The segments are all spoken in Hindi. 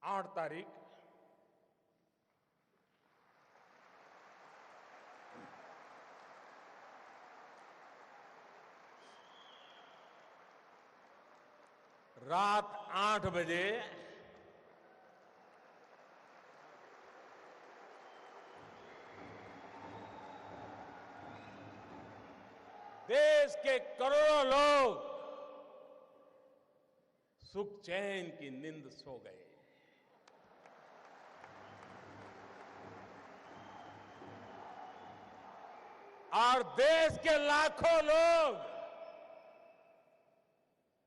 8 तारीख रात 8 बजे देश के करोड़ों लोग सुख चैन की नींद सो गए। और देश के लाखों लोग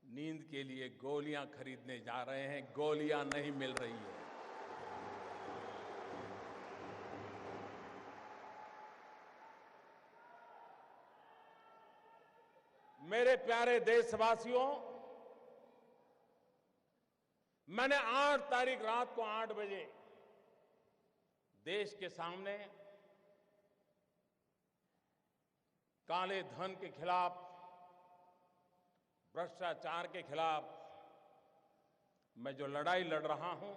नींद के लिए गोलियां खरीदने जा रहे हैं, गोलियां नहीं मिल रही है। मेरे प्यारे देशवासियों, मैंने 8 तारीख रात को 8 बजे देश के सामने काले धन के खिलाफ, भ्रष्टाचार के खिलाफ मैं जो लड़ाई लड़ रहा हूं,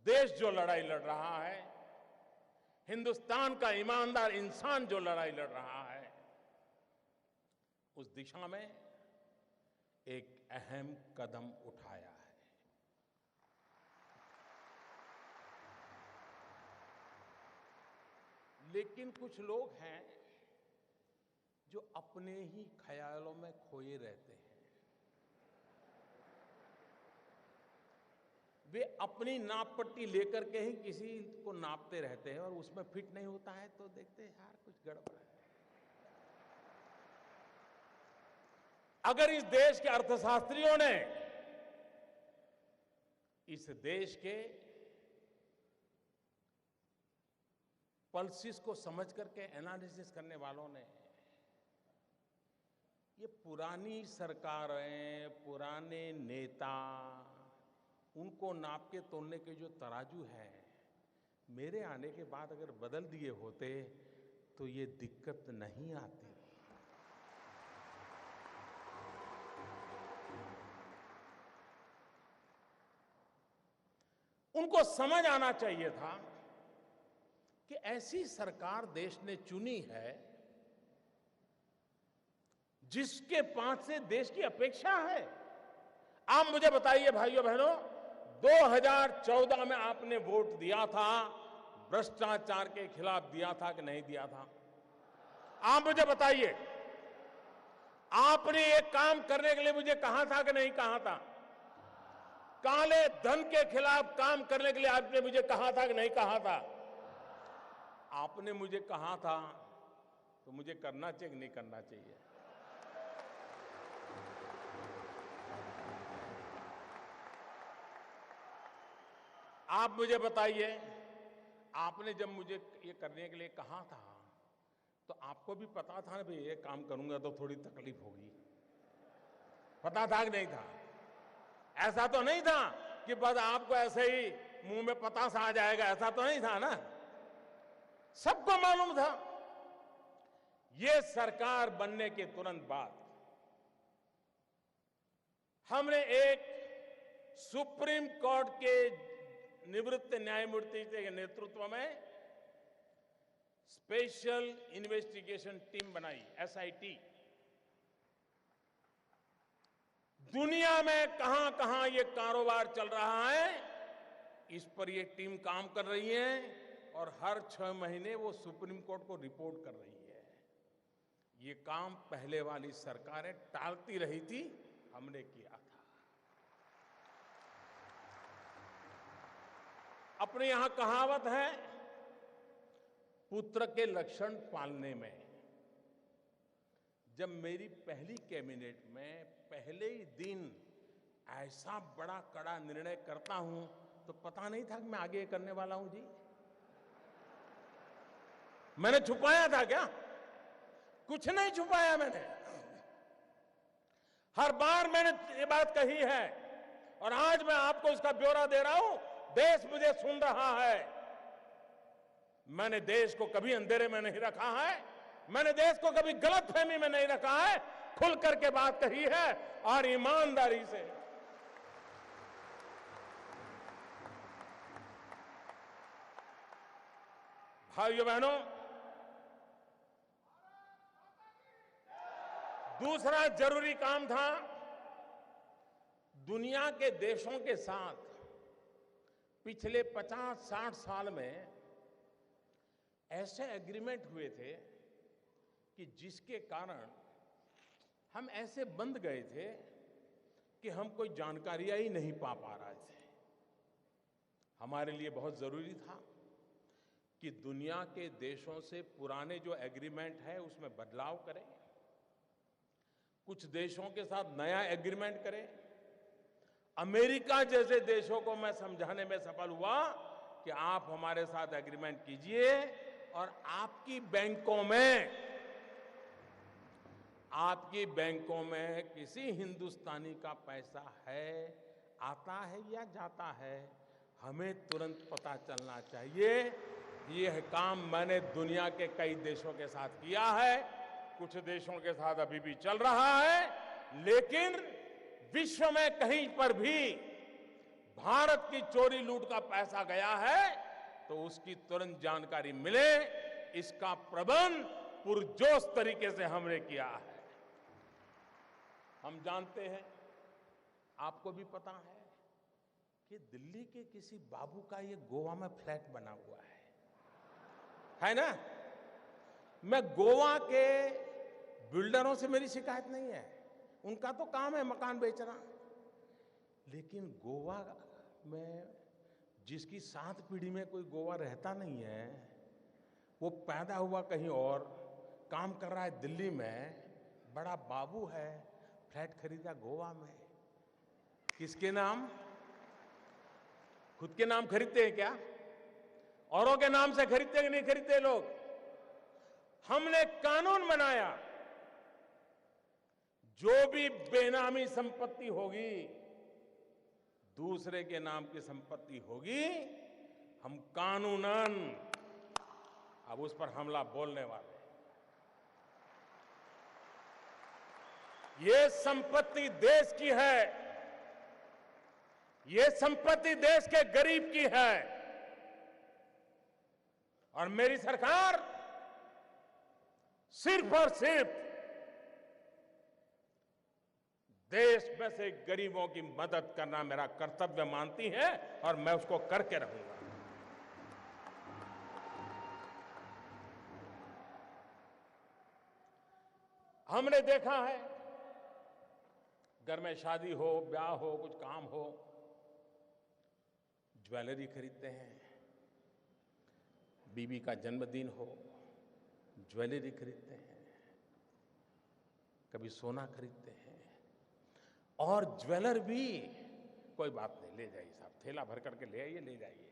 देश जो लड़ाई लड़ रहा है, हिंदुस्तान का ईमानदार इंसान जो लड़ाई लड़ रहा है, उस दिशा में एक अहम कदम उठाया है। लेकिन कुछ लोग हैं जो अपने ही ख्यालों में खोए रहते हैं। वे अपनी नाप पट्टी लेकर के ही किसी को नापते रहते हैं और उसमें फिट नहीं होता है तो देखते हैं यार कुछ गड़बड़ है। अगर इस देश के अर्थशास्त्रियों ने, इस देश के पल्सिस को समझ करके एनालिसिस करने वालों ने, ये पुरानी सरकारें, पुराने नेता, उनको नाप के तोलने के जो तराजू है, मेरे आने के बाद अगर बदल दिए होते तो ये दिक्कत नहीं आती। उनको समझ आना चाहिए था कि ऐसी सरकार देश ने चुनी है जिसके पास से देश की अपेक्षा है। आप मुझे बताइए भाइयों बहनों, 2014 में आपने वोट दिया था, भ्रष्टाचार के खिलाफ दिया था कि नहीं दिया था? आप मुझे बताइए, आपने एक काम करने के लिए मुझे कहा था कि नहीं कहा था? काले धन के खिलाफ काम करने के लिए आपने मुझे कहा था कि नहीं कहा था? आपने मुझे कहा था तो मुझे करना चाहिए कि नहीं करना चाहिए? आप मुझे बताइए, आपने जब मुझे ये करने के लिए कहा था तो आपको भी पता था ना भाई ये काम करूंगा तो थोड़ी तकलीफ होगी, पता था कि नहीं था? ऐसा तो नहीं था कि बस आपको ऐसे ही मुंह में पतासा आ जाएगा, ऐसा तो नहीं था ना? सबको मालूम था। ये सरकार बनने के तुरंत बाद हमने एक सुप्रीम कोर्ट के निवृत्त न्यायमूर्ति के नेतृत्व में स्पेशल इन्वेस्टिगेशन टीम बनाई, एसआईटी। दुनिया में कहां कहां ये कारोबार चल रहा है, इस पर ये टीम काम कर रही है और हर 6 महीने वो सुप्रीम कोर्ट को रिपोर्ट कर रही है। ये काम पहले वाली सरकारें टालती रही थी, हमने किया था। अपने यहां कहावत है, पुत्र के लक्षण पालने में। जब मेरी पहली कैबिनेट में पहले ही दिन ऐसा बड़ा कड़ा निर्णय करता हूं तो पता नहीं था कि मैं आगे करने वाला हूं जी। मैंने छुपाया था क्या? कुछ नहीं छुपाया मैंने। हर बार मैंने ये बात कही है और आज मैं आपको इसका ब्यौरा दे रहा हूं। देश मुझे सुन रहा है। मैंने देश को कभी अंधेरे में नहीं रखा है, मैंने देश को कभी गलतफहमी में नहीं रखा है, खुल करके बात कही है और ईमानदारी से। भाइयों बहनों, दूसरा जरूरी काम था दुनिया के देशों के साथ पिछले 50-60 साल में ऐसे एग्रीमेंट हुए थे कि जिसके कारण हम ऐसे बंध गए थे कि हम कोई जानकारियां ही नहीं पा रहे थे। हमारे लिए बहुत जरूरी था कि दुनिया के देशों से पुराने जो एग्रीमेंट है उसमें बदलाव करें, कुछ देशों के साथ नया एग्रीमेंट करें। अमेरिका जैसे देशों को मैं समझाने में सफल हुआ कि आप हमारे साथ एग्रीमेंट कीजिए और आपकी बैंकों में किसी हिंदुस्तानी का पैसा है, आता है या जाता है, हमें तुरंत पता चलना चाहिए। यह काम मैंने दुनिया के कई देशों के साथ किया है, कुछ देशों के साथ अभी भी चल रहा है, लेकिन विश्व में कहीं पर भी भारत की चोरी लूट का पैसा गया है तो उसकी तुरंत जानकारी मिले, इसका प्रबंध पुरजोश तरीके से हमने किया है। हम जानते हैं, आपको भी पता है कि दिल्ली के किसी बाबू का ये गोवा में फ्लैट बना हुआ है ना? मैं गोवा के बिल्डरों से मेरी शिकायत नहीं है, उनका तो काम है मकान बेचना, लेकिन गोवा में जिसकी 7 पीढ़ी में कोई गोवा रहता नहीं है, वो पैदा हुआ कहीं और, काम कर रहा है दिल्ली में, बड़ा बाबू है, फ्लैट खरीदा गोवा में। किसके नाम? खुद के नाम खरीदते हैं क्या? औरों के नाम से खरीदते कि नहीं खरीदते लोग? हमने कानून बनाया, जो भी बेनामी संपत्ति होगी, दूसरे के नाम की संपत्ति होगी, हम कानूनन अब उस पर हमला बोलने वाले। ये संपत्ति देश की है, ये संपत्ति देश के गरीब की है, और मेरी सरकार सिर्फ और सिर्फ देश में से गरीबों की मदद करना मेरा कर्तव्य मानती है और मैं उसको करके रहूंगा। हमने देखा है, घर में शादी हो, ब्याह हो, कुछ काम हो, ज्वेलरी खरीदते हैं, बीवी का जन्मदिन हो, ज्वेलरी खरीदते हैं, कभी सोना खरीदते हैं, और ज्वेलर भी कोई बात नहीं, ले जाइए साहब, थैला भर करके ले आइए, ले जाइए,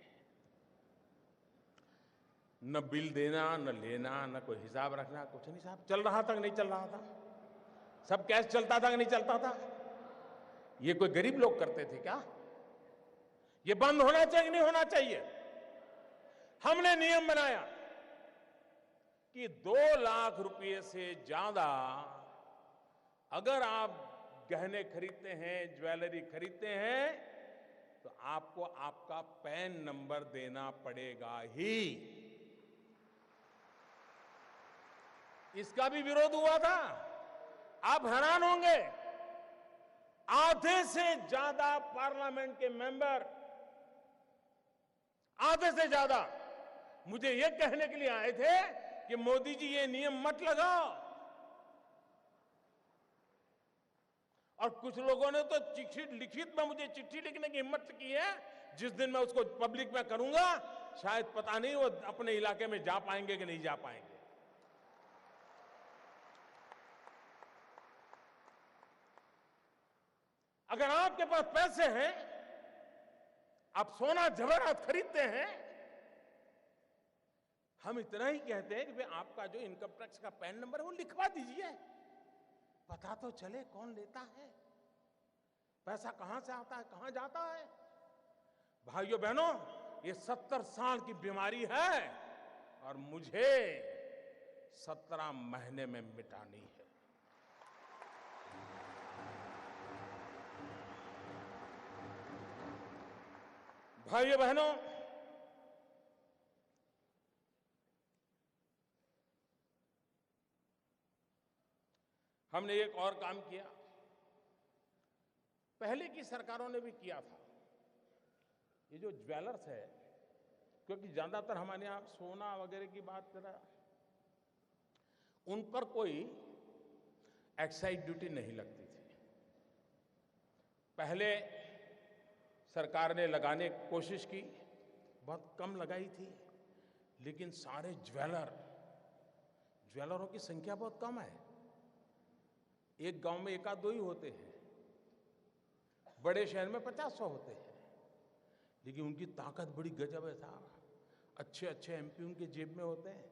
न बिल देना, न लेना, न कोई हिसाब रखना, कुछ नहीं साहब। चल रहा था कि नहीं चल रहा था? सब कैश चलता था कि नहीं चलता था? ये कोई गरीब लोग करते थे क्या? ये बंद होना चाहिए कि नहीं होना चाहिए? हमने नियम बनाया कि 2 लाख रुपए से ज्यादा अगर आप गहने खरीदते हैं, ज्वेलरी खरीदते हैं, तो आपको आपका पैन नंबर देना पड़ेगा ही। इसका भी विरोध हुआ था। आप हैरान होंगे, आधे से ज्यादा पार्लियामेंट के मेंबर, आधे से ज्यादा मुझे यह कहने के लिए आए थे कि मोदी जी ये नियम मत लगाओ, और कुछ लोगों ने तो लिखित में मुझे चिट्ठी लिखने की हिम्मत की है। जिस दिन मैं उसको पब्लिक में करूंगा, शायद पता नहीं वो अपने इलाके में जा पाएंगे कि नहीं जा पाएंगे। अगर आपके पास पैसे हैं, आप सोना जवाहरात खरीदते हैं, हम इतना ही कहते हैं कि भाई आपका जो इनकम टैक्स का पैन नंबर है वो लिखवा दीजिए, पता तो चले कौन लेता है, पैसा कहां से आता है, कहां जाता है। भाइयों बहनों, ये 70 साल की बीमारी है और मुझे 17 महीने में मिटानी है। भाइयों बहनों, हमने एक और काम किया, पहले की सरकारों ने भी किया था। ये जो ज्वेलर्स है, क्योंकि ज्यादातर हमारे यहां सोना वगैरह की बात कर रहा, उन पर कोई एक्साइज ड्यूटी नहीं लगती थी। पहले सरकार ने लगाने की कोशिश की, बहुत कम लगाई थी, लेकिन सारे ज्वेलरों की संख्या बहुत कम है। एक गांव में एक आध दो ही होते हैं, बड़े शहर में 50-100 होते हैं, लेकिन उनकी ताकत बड़ी गजब है साहब। अच्छे अच्छे एमपी उनके जेब में होते हैं।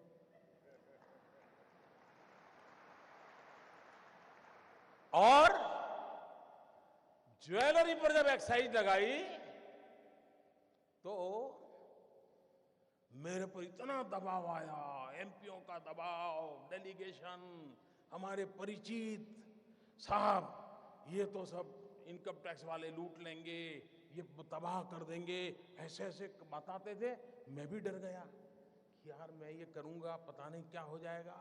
और ज्वेलरी पर जब एक्साइज लगाई तो मेरे पर इतना दबाव आया, एमपीओ का दबाव, डेलीगेशन, हमारे परिचित, साहब ये तो सब इनकम टैक्स वाले लूट लेंगे, ये तबाह कर देंगे, ऐसे ऐसे बताते थे। मैं भी डर गया कि यार मैं ये करूंगा पता नहीं क्या हो जाएगा।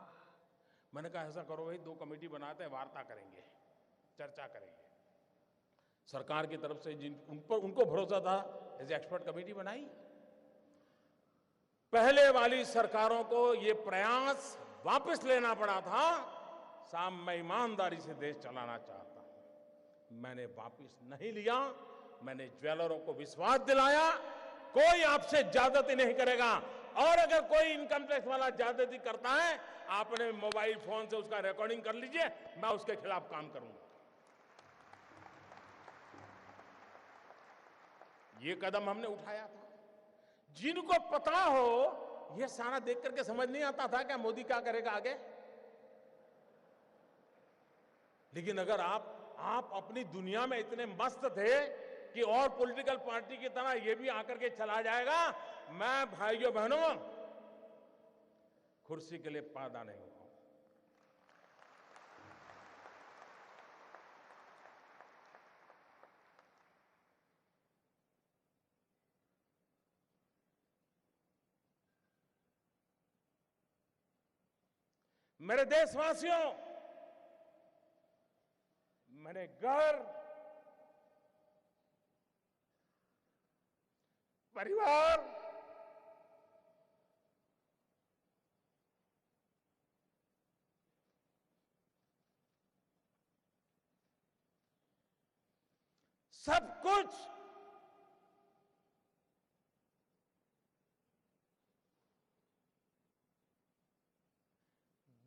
मैंने कहा ऐसा करो भाई, 2 कमेटी बनाते हैं, वार्ता करेंगे, चर्चा करेंगे। सरकार की तरफ से उनको भरोसा था, ऐसे एक्सपर्ट कमेटी बनाई। पहले वाली सरकारों को ये प्रयास वापस लेना पड़ा था। साहब मैं ईमानदारी से देश चलाना चाहता हूं, मैंने वापस नहीं लिया। मैंने ज्वेलरों को विश्वास दिलाया कोई आपसे ज्यादती नहीं करेगा, और अगर कोई इनकम टैक्स वाला ज्यादती करता है, आपने मोबाइल फोन से उसका रिकॉर्डिंग कर लीजिए, मैं उसके खिलाफ काम करूंगा। ये कदम हमने उठाया था। जिनको पता हो, ये सारा देख करके समझ नहीं आता था क्या मोदी क्या करेगा आगे। लेकिन अगर आप अपनी दुनिया में इतने मस्त थे कि और पॉलिटिकल पार्टी की तरह ये भी आकर के चला जाएगा, मैं भाइयों बहनों कुर्सी के लिए पैदा नहीं हुआ। मेरे देशवासियों, मैंने घर, परिवार, सब कुछ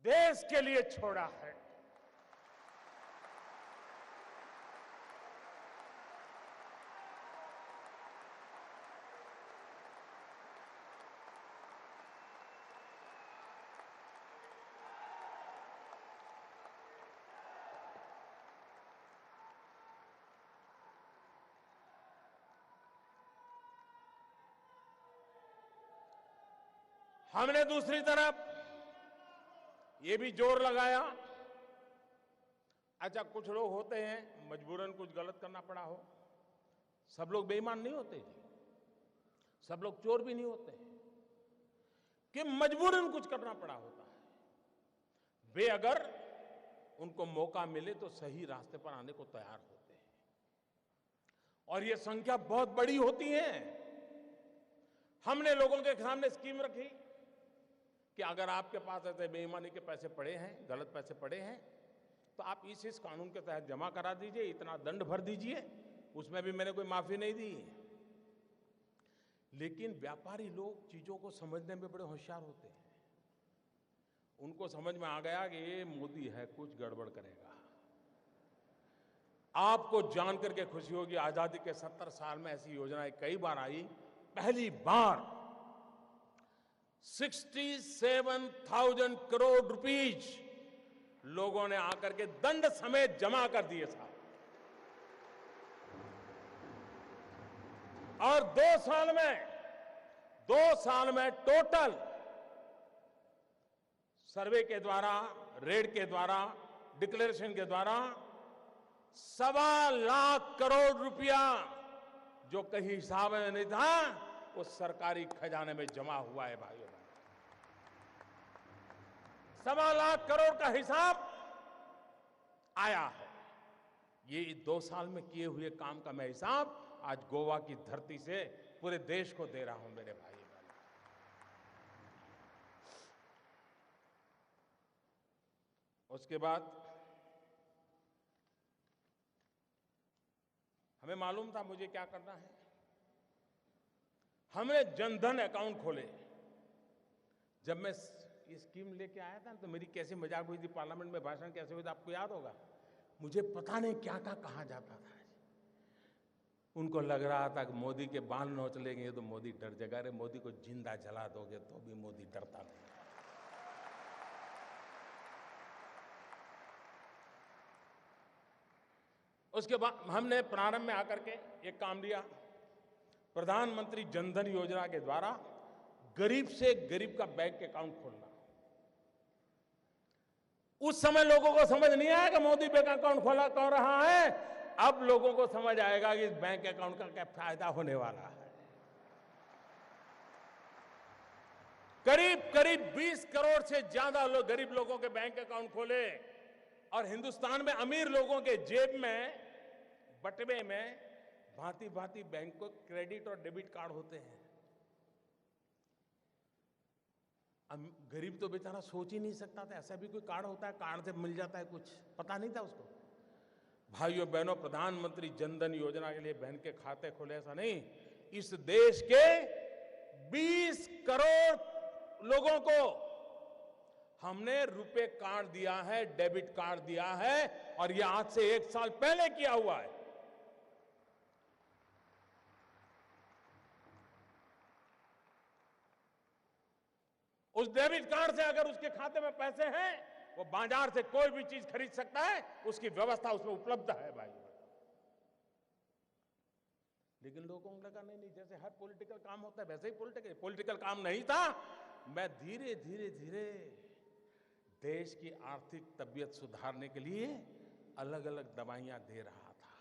देश के लिए छोड़ा है। हमने दूसरी तरफ ये भी जोर लगाया, अच्छा कुछ लोग होते हैं मजबूरन कुछ गलत करना पड़ा हो। सब लोग बेईमान नहीं होते जी, सब लोग चोर भी नहीं होते कि मजबूरन कुछ करना पड़ा होता है। वे अगर उनको मौका मिले तो सही रास्ते पर आने को तैयार होते हैं, और ये संख्या बहुत बड़ी होती है। हमने लोगों के सामने स्कीम रखी कि अगर आपके पास ऐसे बेईमानी के पैसे पड़े हैं, गलत पैसे पड़े हैं, तो आप इस कानून के तहत जमा करा दीजिए, इतना दंड भर दीजिए। उसमें भी मैंने कोई माफी नहीं दी। लेकिन व्यापारी लोग चीजों को समझने में बड़े होशियार होते हैं। उनको समझ में आ गया कि ये मोदी है, कुछ गड़बड़ करेगा। आपको जान करके खुशी होगी, आजादी के 70 साल में ऐसी योजनाएं कई बार आई। पहली बार 67,000 करोड़ रुपीज लोगों ने आकर के दंड समेत जमा कर दिए साहब। और 2 साल में टोटल सर्वे के द्वारा, रेड के द्वारा, डिक्लेरेशन के द्वारा 1.25 लाख करोड़ रुपया जो कहीं हिसाब में नहीं था, वो सरकारी खजाने में जमा हुआ है भाइयों। 1.25 लाख करोड़ का हिसाब आया है। ये 2 साल में किए हुए काम का मैं हिसाब आज गोवा की धरती से पूरे देश को दे रहा हूं मेरे भाई बहन। उसके बाद हमें मालूम था मुझे क्या करना है। हमने जनधन अकाउंट खोले। जब मैं ये स्कीम लेके आया था तो मेरी कैसी मजाक हुई थी, पार्लियामेंट में भाषण कैसे हुई थी आपको याद होगा। मुझे पता नहीं क्या क्या कहा जाता था। उनको लग रहा था कि मोदी के बाल नोच लेंगे तो मोदी डर जाएगा। अरे मोदी को जिंदा जला दोगे तो भी मोदी डरता नहीं। उसके बाद हमने प्रारंभ में आकर के एक काम लिया, प्रधानमंत्री जनधन योजना के द्वारा गरीब से गरीब का बैंक अकाउंट खोलना। उस समय लोगों को समझ नहीं आया कि मोदी बैंक अकाउंट खोला कौन रहा है। अब लोगों को समझ आएगा कि इस बैंक अकाउंट का क्या फायदा होने वाला है। करीब करीब 20 करोड़ से ज्यादा लोग गरीब लोगों के बैंक अकाउंट खोले और हिंदुस्तान में अमीर लोगों के जेब में बटवे में भांति भांति बैंक को क्रेडिट और डेबिट कार्ड होते हैं। गरीब तो बेचारा सोच ही नहीं सकता था ऐसा भी कोई कार्ड होता है, कार्ड से मिल जाता है कुछ, पता नहीं था उसको। भाइयों बहनों, प्रधानमंत्री जनधन योजना के लिए बैंक के खाते खोले ऐसा नहीं, इस देश के 20 करोड़ लोगों को हमने रुपए कार्ड दिया है, डेबिट कार्ड दिया है और यह आज से 1 साल पहले किया हुआ है। उस डेबिट कार्ड से अगर उसके खाते में पैसे हैं, वो बाजार से कोई भी चीज खरीद सकता है, उसकी व्यवस्था उसमें उपलब्ध है भाई। लेकिन लोगों को लगा नहीं, जैसे हर पॉलिटिकल काम होता है वैसे ही पॉलिटिकल काम नहीं था। मैं धीरे धीरे धीरे देश की आर्थिक तबीयत सुधारने के लिए अलग अलग दवाइयां दे रहा था,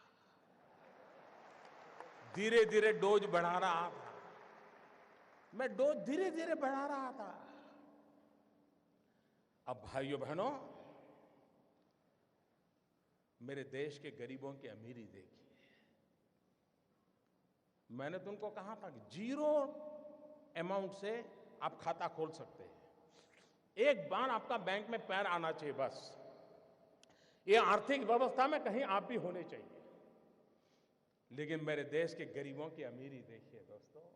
धीरे धीरे डोज बढ़ा रहा था। मैं डोज धीरे धीरे बढ़ा रहा था। अब भाइयों बहनों, मेरे देश के गरीबों की अमीरी देखिए। मैंने तुमको कहा था कि 0 अमाउंट से आप खाता खोल सकते हैं, एक बार आपका बैंक में पैर आना चाहिए बस। ये आर्थिक व्यवस्था में कहीं आप भी होने चाहिए। लेकिन मेरे देश के गरीबों की अमीरी देखिए दोस्तों।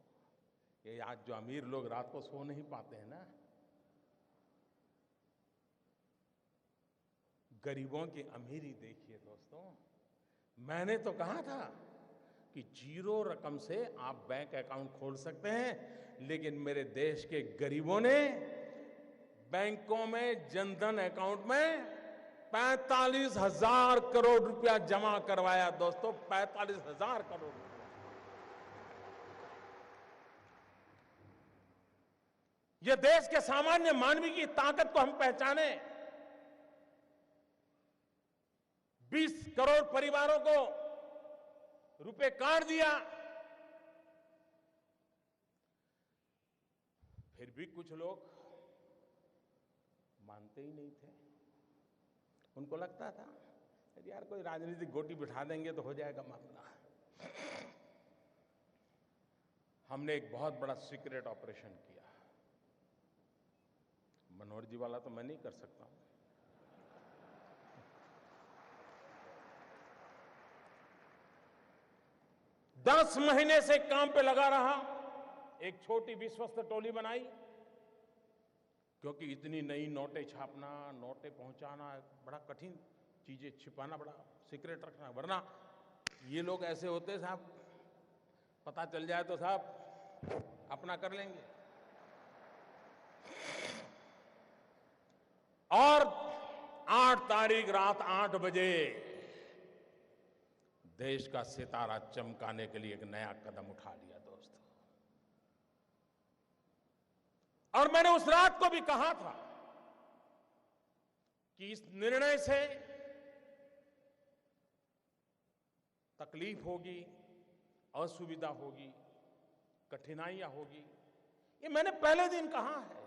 ये आज जो अमीर लोग रात को सो नहीं पाते हैं ना, गरीबों की अमीरी देखिए दोस्तों। मैंने तो कहा था कि 0 रकम से आप बैंक अकाउंट खोल सकते हैं, लेकिन मेरे देश के गरीबों ने बैंकों में जनधन अकाउंट में 45,000 करोड़ रुपया जमा करवाया दोस्तों, 45,000 करोड़ रुपया। यह देश के सामान्य मानवी की ताकत को हम पहचाने। 20 करोड़ परिवारों को रुपए कार्ड दिया। फिर भी कुछ लोग मानते ही नहीं थे। उनको लगता था यार कोई राजनीतिक गोटी बिठा देंगे तो हो जाएगा मामला। हमने एक बहुत बड़ा सीक्रेट ऑपरेशन किया। मनोहर जी वाला तो मैं नहीं कर सकता हूं। दस महीने से काम पे लगा रहा, एक छोटी विश्वस्त टोली बनाई, क्योंकि इतनी नई नोटें छापना, नोटें पहुंचाना बड़ा कठिन, चीजें छिपाना बड़ा सीक्रेट रखना, वरना ये लोग ऐसे होते साहब, पता चल जाए तो साहब अपना कर लेंगे। और 8 तारीख रात 8 बजे देश का सितारा चमकाने के लिए एक नया कदम उठा लिया दोस्तों। और मैंने उस रात को भी कहा था कि इस निर्णय से तकलीफ होगी, असुविधा होगी, कठिनाइयां होगी, ये मैंने पहले दिन कहा है।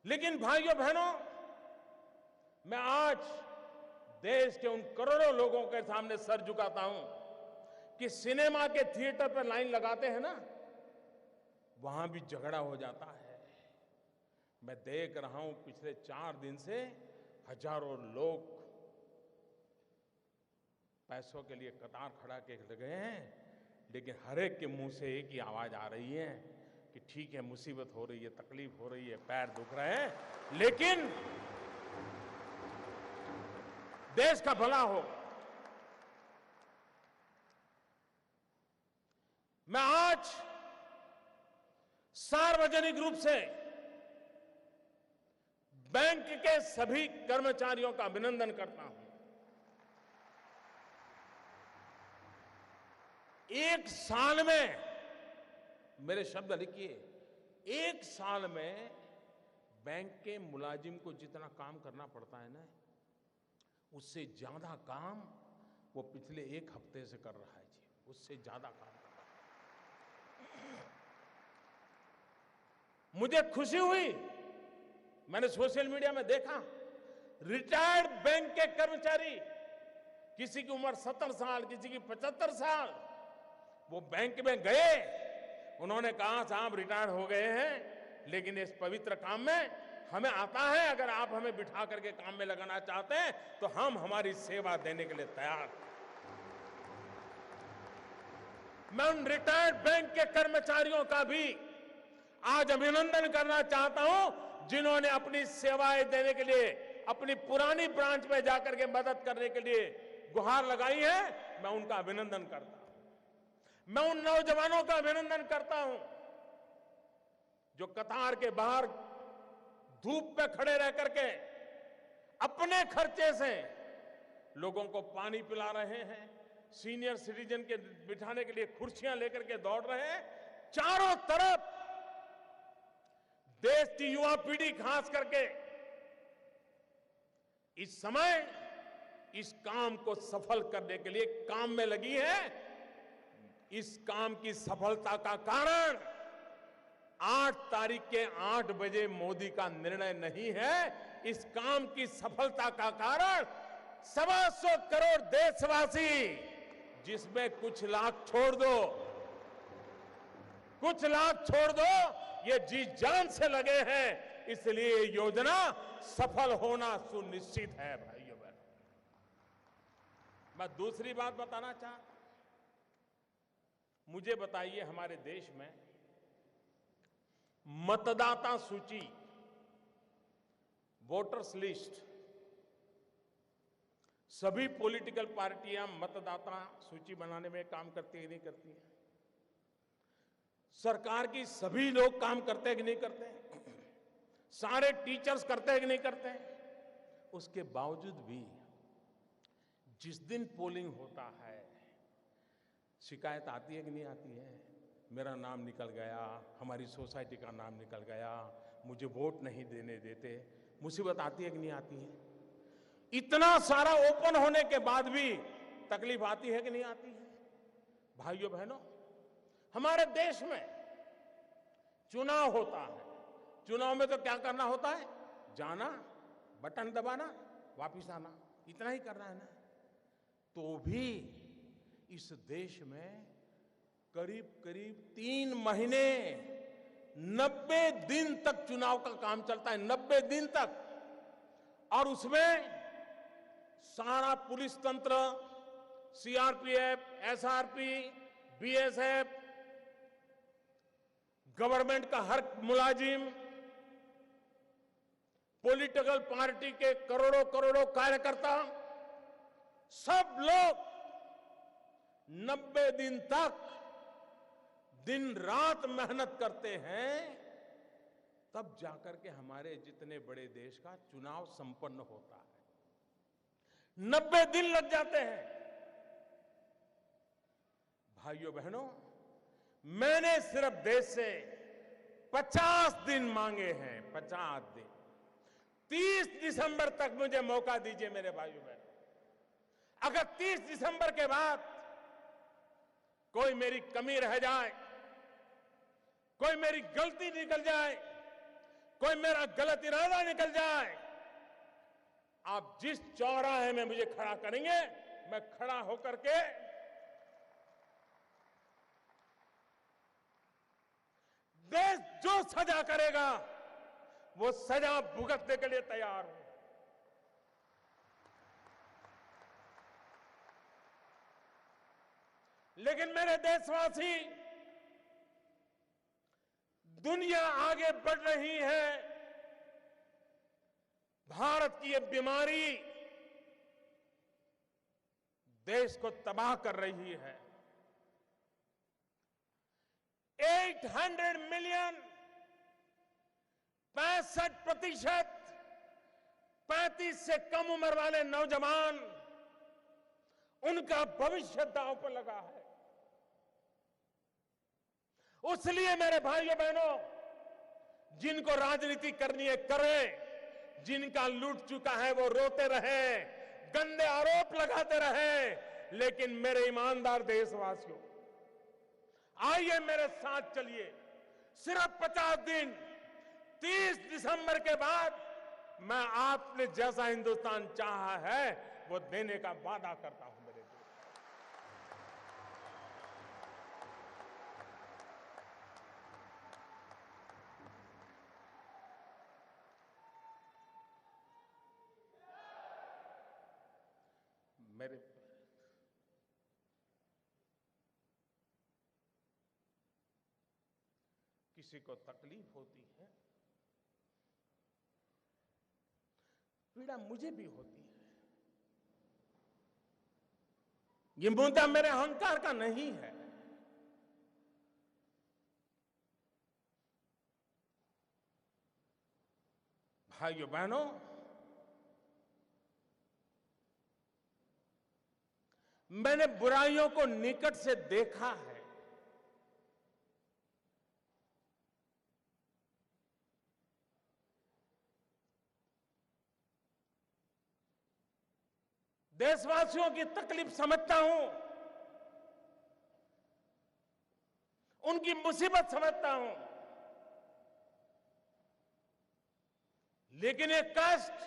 लेकिन भाइयों बहनों, मैं आज देश के उन करोड़ों लोगों के सामने सर झुकाता हूं कि सिनेमा के थिएटर पर लाइन लगाते हैं ना, वहां भी झगड़ा हो जाता है। मैं देख रहा हूं पिछले 4 दिन से हजारों लोग पैसों के लिए कतार खड़ा के लगे हैं, लेकिन हर एक के मुंह से एक ही आवाज आ रही है कि ठीक है, मुसीबत हो रही है, तकलीफ हो रही है, पैर दुख रहे हैं, लेकिन देश का भला हो। मैं आज सार्वजनिक रूप से बैंक के सभी कर्मचारियों का अभिनंदन करता हूं। एक साल में, मेरे शब्द लिखिए, एक साल में बैंक के मुलाजिम को जितना काम करना पड़ता है ना, उससे ज्यादा काम वो पिछले 1 हफ्ते से कर रहा है जी, उससे ज्यादा काम कर रहा है। मुझे खुशी हुई, मैंने सोशल मीडिया में देखा, रिटायर्ड बैंक के कर्मचारी, किसी की उम्र 70 साल, किसी की 75 साल, वो बैंक में गए, उन्होंने कहा साहब रिटायर हो गए हैं, लेकिन इस पवित्र काम में हमें आता है, अगर आप हमें बिठा करके काम में लगाना चाहते हैं तो हम हमारी सेवा देने के लिए तैयार हैं। मैं उन रिटायर्ड बैंक के कर्मचारियों का भी आज अभिनंदन करना चाहता हूं, जिन्होंने अपनी सेवाएं देने के लिए अपनी पुरानी ब्रांच में जाकर के मदद करने के लिए गुहार लगाई है। मैं उनका अभिनंदन करता हूं। मैं उन नौजवानों का अभिनंदन करता हूं जो कतार के बाहर धूप पे खड़े रह करके अपने खर्चे से लोगों को पानी पिला रहे हैं, सीनियर सिटीजन के बिठाने के लिए कुर्सियां लेकर के दौड़ रहे हैं। चारों तरफ देश की युवा पीढ़ी खास करके इस समय इस काम को सफल करने के लिए काम में लगी है। इस काम की सफलता का कारण 8 तारीख के 8 बजे मोदी का निर्णय नहीं है। इस काम की सफलता का कारण 125 करोड़ देशवासी, जिसमें कुछ लाख छोड़ दो, कुछ लाख छोड़ दो, ये जी जान से लगे हैं, इसलिए ये योजना सफल होना सुनिश्चित है। भाइयों बहनों, मैं दूसरी बात बताना चाहता, मुझे बताइए, हमारे देश में मतदाता सूची, वोटर्स लिस्ट, सभी पॉलिटिकल पार्टियां मतदाता सूची बनाने में काम करती है, नहीं करती है? सरकार की सभी लोग काम करते हैं कि नहीं करते हैं? सारे टीचर्स करते हैं कि नहीं करते हैं? उसके बावजूद भी जिस दिन पोलिंग होता है, शिकायत आती है कि नहीं आती है? मेरा नाम निकल गया, हमारी सोसाइटी का नाम निकल गया, मुझे वोट नहीं देने देते। मुसीबत आती है कि नहीं आती है? इतना सारा ओपन होने के बाद भी तकलीफ आती है कि नहीं आती है? भाइयों बहनों, हमारे देश में चुनाव होता है, चुनाव में तो क्या करना होता है? जाना, बटन दबाना, वापिस आना, इतना ही करना है ना। तो भी इस देश में करीब करीब 3 महीने 90 दिन तक चुनाव का काम चलता है, 90 दिन तक। और उसमें सारा पुलिस तंत्र, सीआरपीएफ, एसआरपी, बीएसएफ, गवर्नमेंट का हर मुलाजिम, पॉलिटिकल पार्टी के करोड़ों करोड़ों कार्यकर्ता, सब लोग 90 दिन तक दिन रात मेहनत करते हैं, तब जाकर के हमारे जितने बड़े देश का चुनाव संपन्न होता है। 90 दिन लग जाते हैं। भाइयों बहनों, मैंने सिर्फ देश से 50 दिन मांगे हैं, 50 दिन। 30 दिसंबर तक मुझे मौका दीजिए मेरे भाइयों बहनों। अगर 30 दिसंबर के बाद कोई मेरी कमी रह जाए, कोई मेरी गलती निकल जाए, कोई मेरा गलत इरादा निकल जाए, आप जिस चौराहे में मुझे खड़ा करेंगे, मैं खड़ा होकर के देश जो सजा करेगा वो सजा भुगतने के लिए तैयार हूं। लेकिन मेरे देशवासी, दुनिया आगे बढ़ रही है, भारत की ये बीमारी देश को तबाह कर रही है। 800 मिलियन 65% 35 से कम उम्र वाले नौजवान, उनका भविष्य दांव पर लगा है। उसलिए मेरे भाइयों बहनों, जिनको राजनीति करनी है करें, जिनका लूट चुका है वो रोते रहे, गंदे आरोप लगाते रहे, लेकिन मेरे ईमानदार देशवासियों, आइए मेरे साथ चलिए। सिर्फ 50 दिन, 30 दिसंबर के बाद मैं आपने जैसा हिंदुस्तान चाहा है वो देने का वादा करता हूं मेरे देश। मेरे किसी को तकलीफ होती है, पीड़ा मुझे भी होती है। ये मुद्दा मेरे अहंकार का नहीं है। भाइयों बहनों, मैंने बुराइयों को निकट से देखा है। देशवासियों की तकलीफ समझता हूं, उनकी मुसीबत समझता हूं, लेकिन ये कष्ट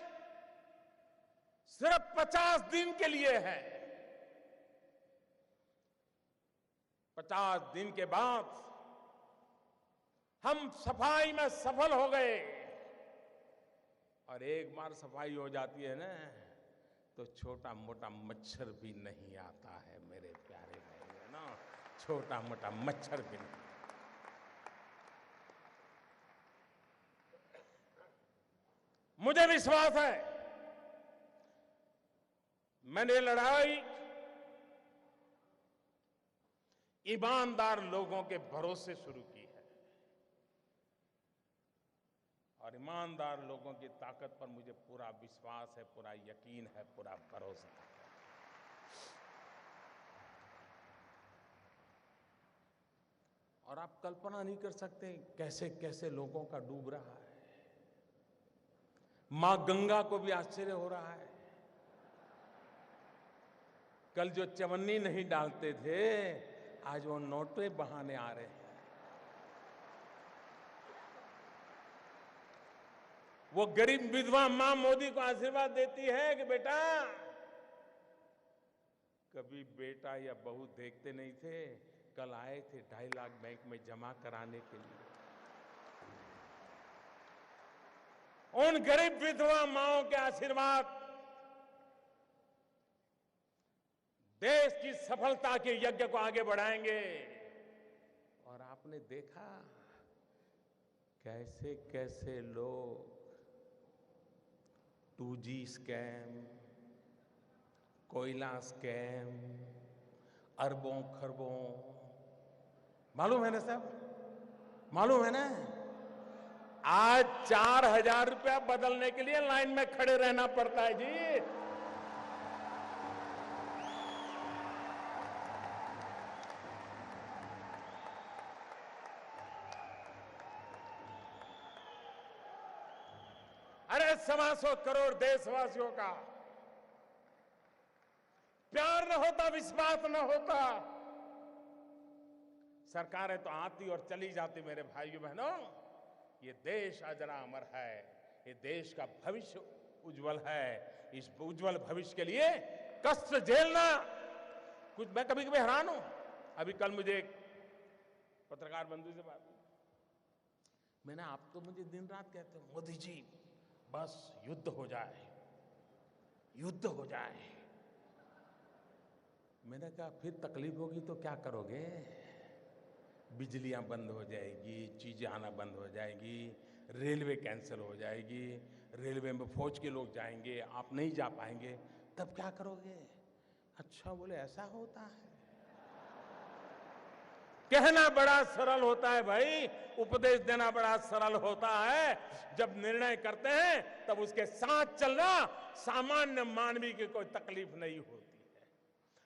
सिर्फ 50 दिन के लिए है। 50 दिन के बाद हम सफाई में सफल हो गए, और एक बार सफाई हो जाती है ना, तो छोटा मोटा मच्छर भी नहीं आता है मेरे प्यारे भाई ना, छोटा मोटा मच्छर भी नहीं। मुझे विश्वास है, मैंने लड़ाई ईमानदार लोगों के भरोसे शुरू की है, और ईमानदार लोगों की ताकत पर मुझे पूरा विश्वास है, पूरा यकीन है, पूरा भरोसा है। और आप कल्पना नहीं कर सकते कैसे कैसे लोगों का डूब रहा है। मां गंगा को भी आश्चर्य हो रहा है। कल जो चवन्नी नहीं डालते थे, आज वो नोटे बहाने आ रहे हैं। वो गरीब विधवा मां मोदी को आशीर्वाद देती है कि बेटा, कभी बेटा या बहू देखते नहीं थे, कल आए थे 2.5 लाख बैंक में जमा कराने के लिए। उन गरीब विधवा माओं के आशीर्वाद देश की सफलता के यज्ञ को आगे बढ़ाएंगे। और आपने देखा कैसे कैसे लोग 2G स्कैम, कोयला स्कैम, अरबों खरबों, मालूम है ना साहब, मालूम है ना। आज 4,000 रुपया बदलने के लिए लाइन में खड़े रहना पड़ता है जी। अरे 125 करोड़ देशवासियों का प्यार न होता, विश्वास न होता, सरकारें तो आती और चली जाती। मेरे भाइयों बहनों, ये देश अजरा अमर है, ये देश का भविष्य उज्जवल है। इस उज्जवल भविष्य के लिए कष्ट झेलना। कुछ मैं कभी कभी हैरान हूं। अभी कल मुझे एक पत्रकार बंधु से बात हुई। मैंने, आप तो मुझे दिन रात कहते हो मोदी जी बस युद्ध हो जाए, युद्ध हो जाए। मैंने कहा फिर तकलीफ होगी तो क्या करोगे? बिजलियां बंद हो जाएगी, चीजें आना बंद हो जाएगी, रेलवे कैंसिल हो जाएगी, रेलवे में फौज के लोग जाएंगे, आप नहीं जा पाएंगे, तब क्या करोगे? अच्छा, बोले ऐसा होता है। कहना बड़ा सरल होता है भाई, उपदेश देना बड़ा सरल होता है। जब निर्णय करते हैं तब उसके साथ चलना सामान्य मानवी की कोई तकलीफ नहीं होती है।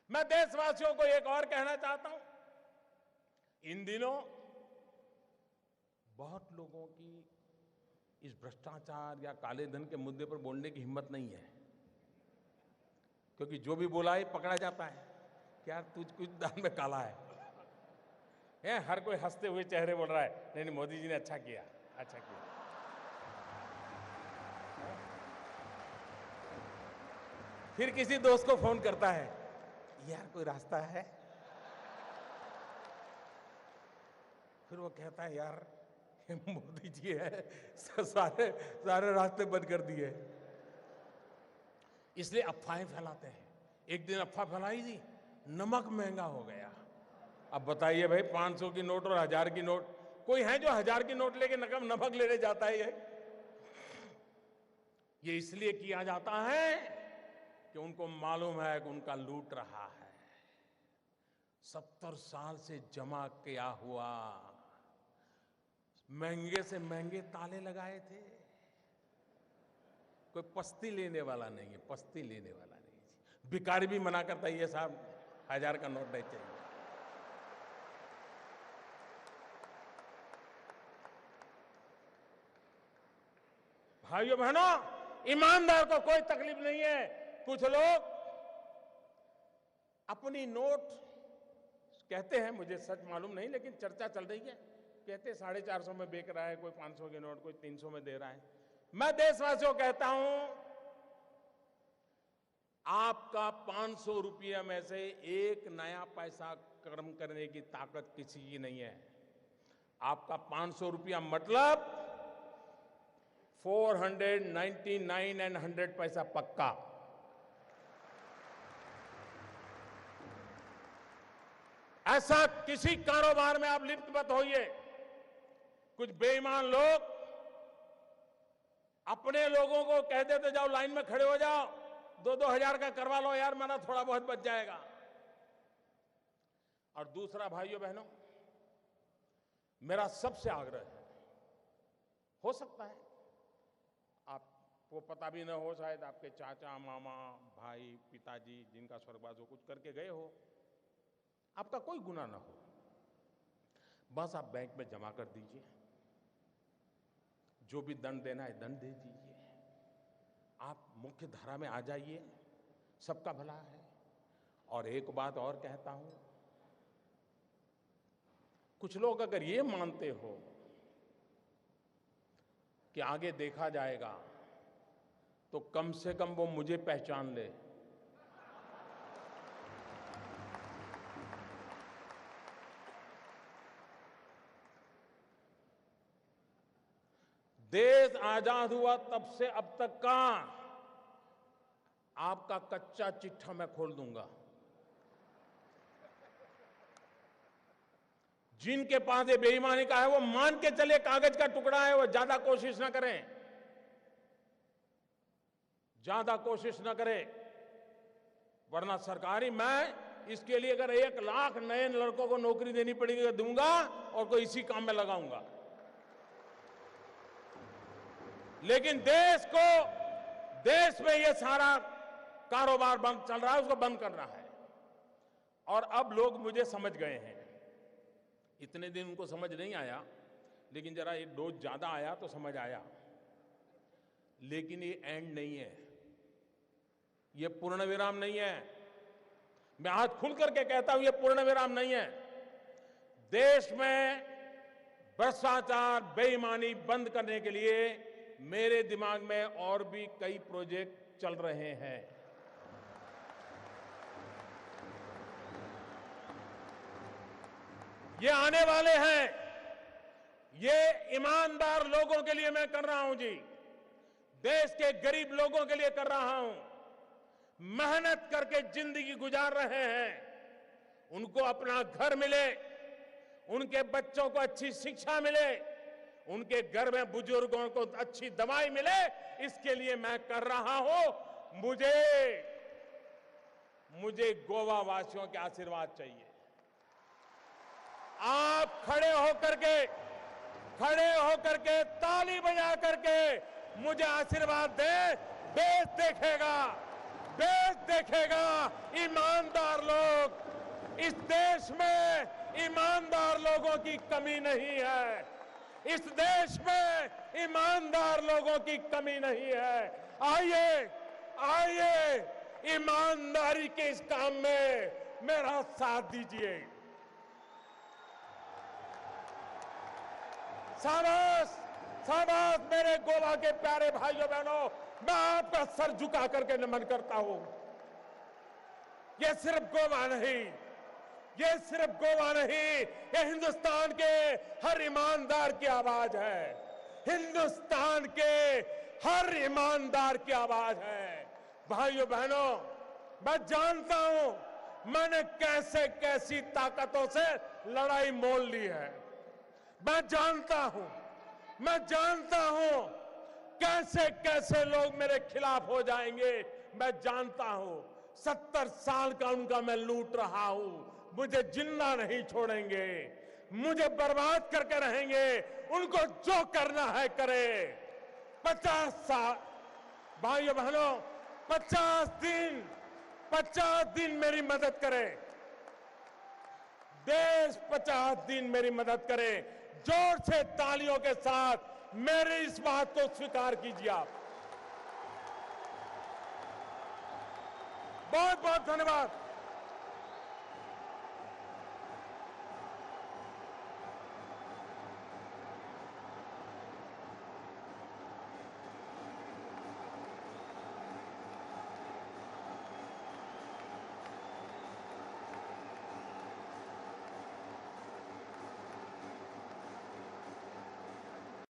मैं देशवासियों को एक और कहना चाहता हूं। इन दिनों बहुत लोगों की इस भ्रष्टाचार या काले धन के मुद्दे पर बोलने की हिम्मत नहीं है, क्योंकि जो भी बोला है पकड़ा जाता है कि यार तुझ कुछ दान में काला है। हर कोई हंसते हुए चेहरे बोल रहा है, नहीं नहीं मोदी जी ने अच्छा किया, अच्छा किया। फिर किसी दोस्त को फोन करता है, यार कोई रास्ता है? फिर वो कहता है, यार मोदी जी है, सारे सारे रास्ते बंद कर दिए। इसलिए अफवाहें फैलाते हैं। एक दिन अफवाह फैलाई थी, नमक महंगा हो गया। अब बताइए भाई, 500 की नोट और 1000 की नोट, कोई है जो 1000 की नोट लेके नमक लेने जाता है? ये इसलिए किया जाता है कि उनको मालूम है कि उनका लूट रहा है। 70 साल से जमा किया हुआ महंगे से महंगे ताले लगाए थे। कोई पस्ती लेने वाला नहीं है, पस्ती लेने वाला नहीं है। भिखारी भी मना करता है, ये साहब 1000 का नोट नहीं चाहिए। भाइयों बहनों, ईमानदार को कोई तकलीफ नहीं है। कुछ लोग अपनी नोट कहते हैं, मुझे सच मालूम नहीं, लेकिन चर्चा चल रही है, कहते 450 में बेच रहा है, कोई 500 की नोट, कोई 300 में दे रहा है। मैं देशवासियों को कहता हूं, आपका 500 रुपये में से एक नया पैसा कर्म करने की ताकत किसी की नहीं है। आपका 500 रुपया मतलब 499 एंड 100 पैसा पक्का। ऐसा किसी कारोबार में आप लिप्त मत होइए। कुछ बेईमान लोग अपने लोगों को कह देते, जाओ लाइन में खड़े हो जाओ, 2-2 हजार का करवा लो यार, मेरा थोड़ा बहुत बच जाएगा। और दूसरा, भाइयों बहनों, मेरा सबसे आग्रह है, हो सकता है आपको पता भी न हो, शायद आपके चाचा, मामा, भाई, पिताजी जिनका स्वर्गवास हो, कुछ करके गए हो, आपका कोई गुनाह ना हो, बस आप बैंक में जमा कर दीजिए। जो भी दंड देना है दंड दे दीजिए। आप मुख्य धारा में आ जाइए, सबका भला है। और एक बात और कहता हूं, कुछ लोग अगर ये मानते हो कि आगे देखा जाएगा, तो कम से कम वो मुझे पहचान ले। देश आजाद हुआ तब से अब तक का आपका कच्चा चिट्ठा मैं खोल दूंगा। जिनके पास ये बेईमानी का है, वो मान के चले कागज का टुकड़ा है, वो ज्यादा कोशिश ना करें, ज्यादा कोशिश ना करें, वरना सरकारी मैं इसके लिए अगर 1 लाख नए लड़कों को नौकरी देनी पड़ेगी तो दूंगा, और कोई इसी काम में लगाऊंगा। लेकिन देश में ये सारा कारोबार बंद चल रहा है, उसको बंद करना है। और अब लोग मुझे समझ गए हैं। इतने दिन उनको समझ नहीं आया, लेकिन जरा ये डोज ज्यादा आया तो समझ आया। लेकिन ये एंड नहीं है, ये पूर्ण विराम नहीं है। मैं आज खुल करके कहता हूं, ये पूर्ण विराम नहीं है। देश में भ्रष्टाचार, बेईमानी बंद करने के लिए मेरे दिमाग में और भी कई प्रोजेक्ट चल रहे हैं। ये आने वाले हैं। ये ईमानदार लोगों के लिए मैं कर रहा हूं जी। देश के गरीब लोगों के लिए कर रहा हूं। मेहनत करके जिंदगी गुजार रहे हैं, उनको अपना घर मिले, उनके बच्चों को अच्छी शिक्षा मिले, उनके घर में बुजुर्गों को अच्छी दवाई मिले, इसके लिए मैं कर रहा हूं। मुझे गोवा वासियों के आशीर्वाद चाहिए। आप खड़े होकर के ताली बजा करके मुझे आशीर्वाद दें। देश देखेगा ईमानदार लोग। इस देश में ईमानदार लोगों की कमी नहीं है। इस देश में ईमानदार लोगों की कमी नहीं है। आइए ईमानदारी के इस काम में मेरा साथ दीजिए। शाबाश मेरे गोवा के प्यारे भाइयों बहनों, मैं आपका सर झुका करके नमन करता हूं। ये सिर्फ गोवा नहीं, ये हिंदुस्तान के हर ईमानदार की आवाज है। हिंदुस्तान के हर ईमानदार की आवाज है। भाइयों बहनों, मैं जानता हूं मैंने कैसे कैसी ताकतों से लड़ाई मोल ली है। मैं जानता हूं कैसे कैसे लोग मेरे खिलाफ हो जाएंगे। मैं जानता हूं 70 साल का उनका मैं लूट रहा हूं। मुझे जिंदा नहीं छोड़ेंगे, मुझे बर्बाद करके रहेंगे। उनको जो करना है करे। 50 साल भाइयों बहनों, 50 दिन मेरी मदद करे। देश 50 दिन मेरी मदद करे। जोर से तालियों के साथ मेरी इस बात को स्वीकार कीजिए आप। बहुत बहुत धन्यवाद।